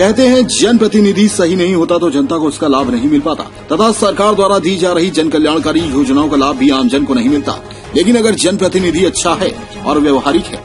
कहते हैं जनप्रतिनिधि सही नहीं होता तो जनता को उसका लाभ नहीं मिल पाता तथा सरकार द्वारा दी जा रही जन कल्याणकारी योजनाओं का लाभ भी आमजन को नहीं मिलता। लेकिन अगर जनप्रतिनिधि अच्छा है और व्यवहारिक है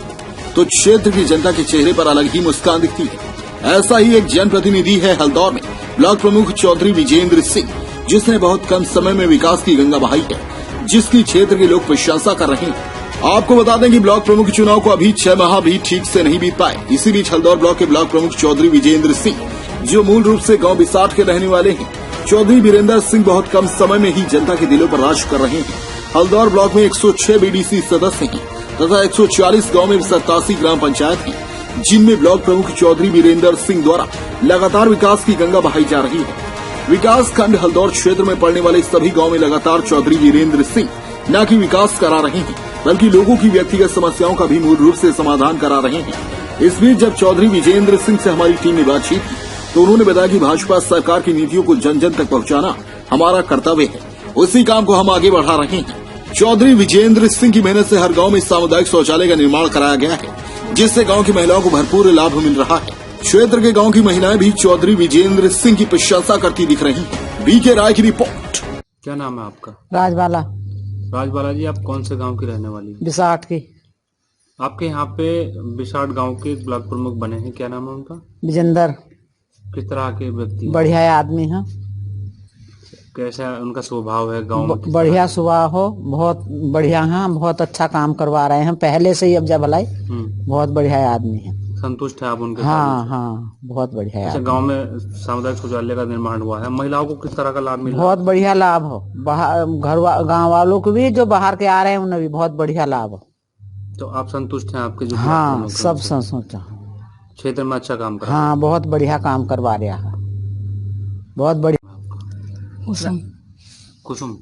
तो क्षेत्र की जनता के चेहरे पर अलग ही मुस्कान दिखती है। ऐसा ही एक जनप्रतिनिधि है हल्दौर में ब्लॉक प्रमुख चौधरी विजेंद्र सिंह, जिसने बहुत कम समय में विकास की गंगा बहाई है, जिसकी क्षेत्र के लोग प्रशंसा कर रहे हैं। आपको बता दें कि ब्लॉक प्रमुख चुनाव को अभी 6 माह भी ठीक से नहीं बीत पाए। इसी बीच हल्दौर ब्लॉक के ब्लॉक प्रमुख चौधरी विजेंद्र सिंह, जो मूल रूप से गांव बिसाठ के रहने वाले हैं, चौधरी वीरेंद्र सिंह बहुत कम समय में ही जनता के दिलों पर राज कर रहे हैं। हल्दौर ब्लॉक में 106 बीडीसी सदस्य हैं तथा 140 गाँव में 87 ग्राम पंचायत हैं, जिनमें ब्लॉक प्रमुख चौधरी वीरेंद्र सिंह द्वारा लगातार विकास की गंगा बहाई जा रही है। विकास खंड हल्दौर क्षेत्र में पड़ने वाले सभी गाँव में लगातार चौधरी वीरेंद्र सिंह न कि विकास करा रहे हैं बल्कि लोगों की व्यक्तिगत समस्याओं का भी मूल रूप से समाधान करा रहे हैं। इस बीच जब चौधरी विजेंद्र सिंह से हमारी टीम ने बातचीत की तो उन्होंने बताया कि भाजपा सरकार की नीतियों को जन जन तक पहुंचाना हमारा कर्तव्य है, उसी काम को हम आगे बढ़ा रहे हैं। चौधरी विजेंद्र सिंह की मेहनत से हर गाँव में सामुदायिक शौचालय का निर्माण कराया गया है, जिससे गाँव की महिलाओं को भरपूर लाभ मिल रहा है। क्षेत्र के गाँव की महिलाएं भी चौधरी विजेंद्र सिंह की प्रशंसा करती दिख रही है। बीके राय की रिपोर्ट। क्या नाम है आपका? राजबाला। राजबाला जी, आप कौन से गांव की रहने वाली हैं? बिसाठ की। आपके यहाँ पे बिसाठ गांव के ब्लॉक प्रमुख बने हैं, क्या नाम है उनका? विजेंद्र। किस तरह के व्यक्ति? बढ़िया आदमी है। कैसा उनका स्वभाव है गांव में? बढ़िया स्वभाव हो, बहुत बढ़िया है, बहुत अच्छा काम करवा रहे हैं पहले से ही। अब जब भलाई बहुत बढ़िया आदमी है। संतुष्ट है आप उनके? हाँ, बहुत बढ़िया है। अच्छा, गांव में सामुदायिक शौचालय का निर्माण हुआ है, महिलाओं को किस तरह का लाभ मिला? बहुत बढ़िया लाभ हो, बाहर गाँव वालों को भी, जो बाहर के आ रहे हैं उन्हें भी बहुत बढ़िया लाभ हो। तो आप संतुष्ट हैं आपके जो? हाँ, सब संतुष्ट। क्षेत्र में अच्छा काम कर? हाँ, बहुत बढ़िया काम करवा रहा है, बहुत बढ़िया। कुसुम। कुसुम।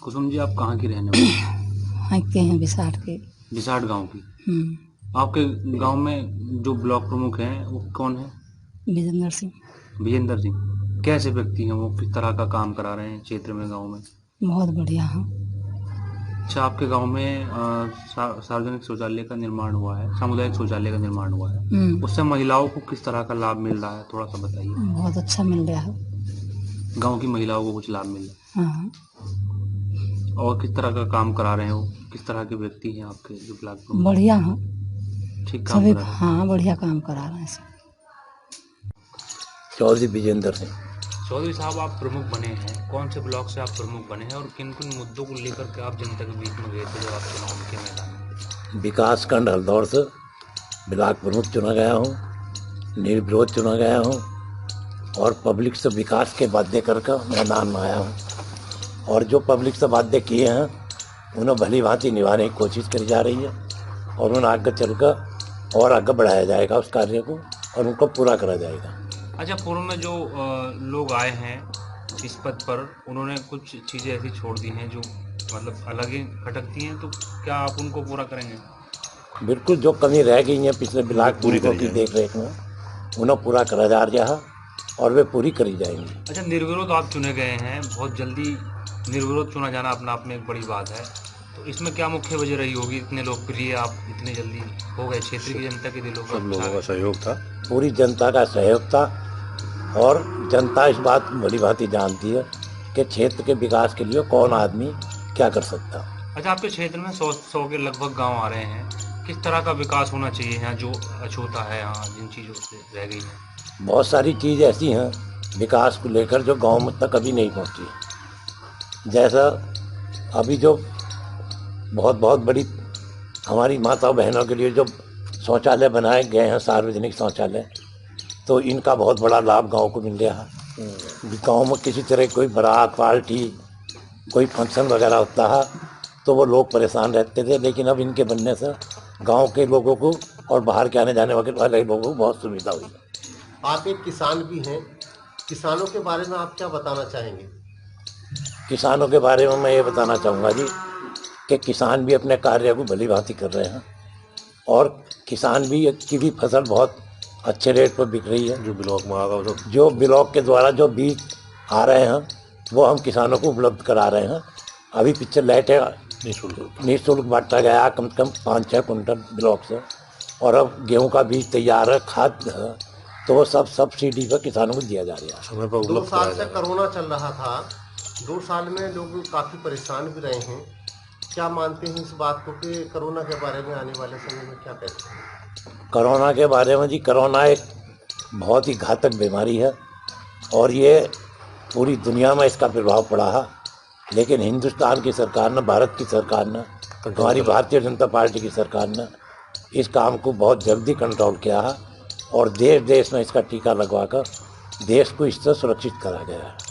कुसुम जी, आप कहाँ की रहने वाली? के हैं बिसाठ के। बिसाठ गाँव की। आपके गांव में जो ब्लॉक प्रमुख हैं वो कौन है? विजेंद्र सिंह। विजेंद्र सिंह कैसे व्यक्ति हैं वो? किस तरह का काम करा रहे हैं क्षेत्र में, गांव में? बहुत बढ़िया है। अच्छा, आपके गांव में सार्वजनिक शौचालय का निर्माण हुआ है, सामुदायिक शौचालय का निर्माण हुआ है, उससे महिलाओं को किस तरह का लाभ मिल रहा है, थोड़ा सा बताइए। बहुत अच्छा मिल रहा है, गाँव की महिलाओं को कुछ लाभ मिल रहा है। हाँ। और किस तरह का काम करा रहे हो? किस तरह के व्यक्ति हैं आपके जो ब्लॉक प्रमुख? बढ़िया है, ठीक काम करा रहे हैं। हाँ, बढ़िया काम करा रहे हैं। चौधरी विजेंद्र सिंह। चौधरी साहब, आप प्रमुख बने हैं, कौन से ब्लॉक से आप प्रमुख बने हैं और किन किन मुद्दों को लेकर के आप जनता के बीच में गए थे जब आप चुनाव के मैदान में? विकास खंड हल्दौर से ब्लॉक प्रमुख चुना गया हूँ, निर्विरोध चुना गया हूँ और पब्लिक से विकास के वादे करके मैदान में आया हूँ। और जो पब्लिक से वादे किए हैं उन्हें भली भांति निभाने की कोशिश करी जा रही है और उन्हें आगे चलकर और आगे बढ़ाया जाएगा उस कार्य को और उनको पूरा करा जाएगा। अच्छा, पूर्व में जो लोग आए हैं इस पद पर, उन्होंने कुछ चीज़ें ऐसी छोड़ दी हैं जो मतलब अलग ही खटकती हैं, तो क्या आप उनको पूरा करेंगे? बिल्कुल, जो कमी रह गई है पिछले ब्लॉक प्रमुखों की देख रेख में उन्हें पूरा करा जा रहा है और वे पूरी करी जाएंगी। अच्छा, निर्विरोध आप चुने गए हैं, बहुत जल्दी निर्विरोध चुना जाना अपना आप में एक बड़ी बात है, तो इसमें क्या मुख्य वजह रही होगी? इतने लोकप्रिय आप इतने जल्दी हो गए, क्षेत्र की जनता के दिलों पर? सब लोगों का सहयोग था, पूरी जनता का सहयोग था और जनता इस बात को भली भांति जानती है कि क्षेत्र के विकास के लिए कौन आदमी क्या कर सकता। अच्छा, आपके क्षेत्र में 100 के लगभग गांव आ रहे हैं, किस तरह का विकास होना चाहिए यहाँ जो अछूता है, यहाँ जिन चीज़ों से रह गई है? बहुत सारी चीज़ ऐसी हैं विकास को लेकर जो गांव में तक अभी नहीं पहुंची। जैसा अभी जो बहुत बड़ी हमारी माता बहनों के लिए जो शौचालय बनाए गए हैं, सार्वजनिक शौचालय, तो इनका बहुत बड़ा लाभ गांव को मिल रहा है। गांव में किसी तरह कोई बारात पार्टी कोई फंक्शन वगैरह होता है तो वो लोग परेशान रहते थे, लेकिन अब इनके बनने से गांव के लोगों को और बाहर के आने जाने वाले लोगों को बहुत सुविधा हुई है। आप एक किसान भी हैं, किसानों के बारे में आप क्या बताना चाहेंगे? किसानों के बारे में मैं ये बताना चाहूँगा जी कि किसान भी अपने कार्य को भली भांति कर रहे हैं और किसान भी की भी फसल बहुत अच्छे रेट पर बिक रही है। जो ब्लॉक में आगा, जो ब्लॉक के द्वारा जो बीज आ रहे हैं वो हम किसानों को उपलब्ध करा रहे हैं। अभी पीछे लाइटें निःशुल्क बांटा गया कम से कम 5-6 कुंटल ब्लॉक से, और अब गेहूं का बीज तैयार है, खाद तो वो सब सब्सिडी पर किसानों को दिया जा रहा है। समय पर 2 उपलब्ध साल कराया से जा रहा कोरोना चल रहा था, 2 साल में लोग काफी परेशान भी रहे हैं। क्या मानते हैं इस बात को कि कोरोना के बारे में आने वाले समय में क्या कहते हैं? कोरोना के बारे में जी, कोरोना एक बहुत ही घातक बीमारी है और ये पूरी दुनिया में इसका प्रभाव पड़ा है, लेकिन हिंदुस्तान की सरकार ने, भारत की सरकार ने, हमारी भारतीय जनता पार्टी की सरकार ने इस काम को बहुत जल्दी कंट्रोल किया है और देश देश में इसका टीका लगवाकर देश को इससे सुरक्षित करा गया है।